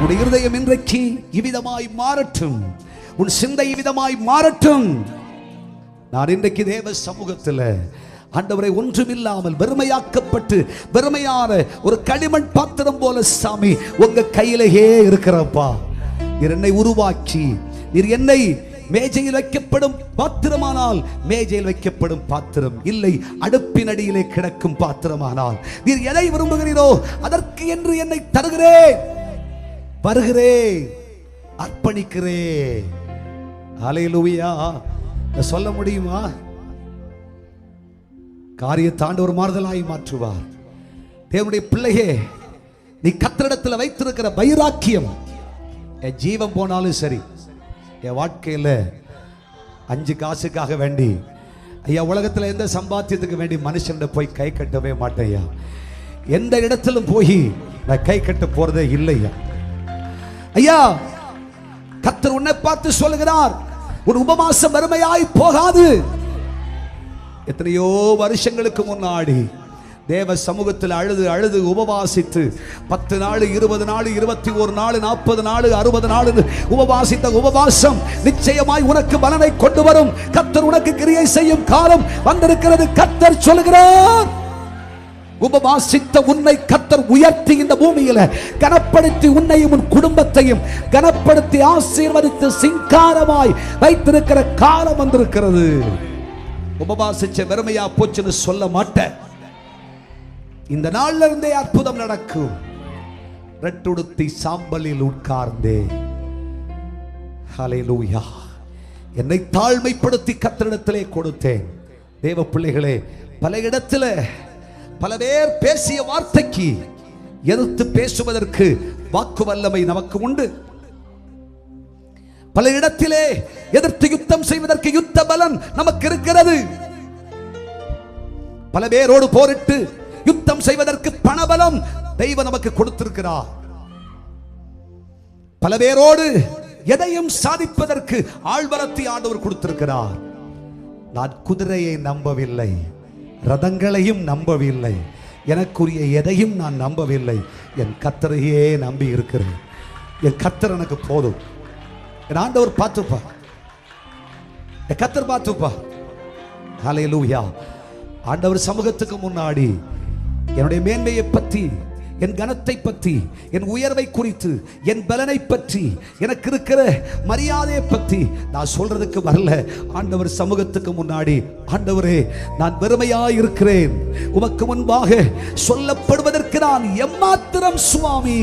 உன் இருதயம் இன்றைக்கு இவ்விதமாய் மாறட்டும், உன் சிந்தை இவ்விதமாய் மாறட்டும். நான் இன்றைக்கு தேவ சமூகத்தில் ஆண்டவரை ஒன்றுமில்லாமல் வெறுமையாக்கப்பட்டு வெறுமையான ஒரு களிமண் பாத்திரம் போல சாமி உங்க கையிலேயே இருக்கிறப்பா. நீர் என்னை உருவாக்கி, நீர் என்னை மேஜையில் வைக்கப்படும் பாத்திரமானால் மேஜையில் வைக்கப்படும் பாத்திரம் இல்லை, அடுப்பின் அடியிலே கிடக்கும் பாத்திரமானால் நீர் எதை விரும்புகிறீரோ அதற்கு என்று என்னை தருகிறேன், வருகிறேன், அர்ப்பணிக்கிறேன். ஹல்லேலூயா. சொல்ல முடியுமா? காரியத்தாண்டு ஒரு மாறுதலாய் மாற்றுவார். தேவனுடைய பிள்ளையே, நீ கர்த்தரிடத்தில் வைத்திருக்கிற வைராக்கியம், என் ஜீவன் போனாலும் சரி, என் வாழ்க்கையில் 5 காசுக்காக வேண்டி ஐயா உலகத்தில் எந்த சம்பாத்தியத்துக்கு வேண்டி மனுஷன் போய் கை கட்டவே மாட்டேயா. எந்த இடத்திலும் போய் நான் கை கட்ட போறதே இல்லையா. ஐயா கர்த்தர் உன்னை பார்த்து சொல்லுகிறார், உன் உபவாசம் வறுமையாய் போகாது. எத்தனையோ வருஷங்களுக்கு முன்னாடி தேவ சமூகத்தில் அழுது அழுது உபவாசித்து 10 நாள் 20 நாள் 21 நாள் 40 நாள் 60 நாள் உபவாசித்த உபவாசம் நிச்சயமாய் உனக்கு பலனை கொண்டு வரும். கர்த்தர் உனக்கு கிரியை செய்யும் காலம் வந்திருக்கிறது. கர்த்தர் சொல்லுகிறார், உபவாசித்த உன்னை கர்த்தர் உயர்த்தி இந்த பூமியில கனப்படுத்தி உன்னையும் உன் குடும்பத்தையும் கனப்படுத்தி ஆசீர்வதித்து சிங்காரமாய் வைத்திருக்கிற காலம் வந்திருக்கிறது. உபவாசிச்ச வெறுமையா போச்சுன்னு சொல்ல மாட்டேன். இந்த நாள்ல இருந்தே அற்புதம் நடக்கும். ரெட்டுடுத்தி சாம்பலில் உட்கார்ந்தே ஹல்லேலூயா என்னை தாழ்மைப்படுத்தி கர்த்தரிடத்திலே கொடுத்தேன். தேவ பிள்ளைகளே, பல இடத்துல பல பேர் பேசிய வார்த்தைக்கு எதிர்த்து பேசுவதற்கு வாக்கு வல்லமை நமக்கு உண்டு. பல இடத்திலே எதிர்த்து யுத்தம் செய்வதற்கு யுத்த பலன் நமக்கு இருக்கிறது. பல பேரோடு போரிட்டு யுத்தம் செய்வதற்கு பணபலம் தெய்வம் நமக்கு கொடுத்திருக்கிறார். பல பேரோடு எதையும் சாதிப்பதற்கு ஆழ்வரத்தை ஆண்டவர் கொடுத்திருக்கிறார். நான் குதிரையை நம்பவில்லை, ரதங்களையும் நம்பவில்லை, எனக்குரிய எதையும் நான் நம்பவில்லை. என் கர்த்தரையே நம்பி இருக்கிறேன். என் கர்த்தர் எனக்கு போதும். என் ஆண்டவர் பார்த்துப்பா, என் கர்த்தர் பார்த்துப்பா. ஹல்லேலூயா. ஆண்டவர் சமூகத்துக்கு முன்னாடி என்னுடைய மேன்மையை பற்றி, என் கனத்தை பற்றி, என் உயர்வை குறித்து, என் பலனை பற்றி, எனக்கு இருக்கிற மரியாதையை பற்றி நான் சொல்றதுக்கு வரல. ஆண்டவர் சமூகத்துக்கு முன்னாடி, ஆண்டவரே நான் வெறுமையாய் இருக்கிறேன், உமக்கு முன்பாக சொல்லப்படுவதற்கு நான் எம்மாத்திரம் சுவாமி.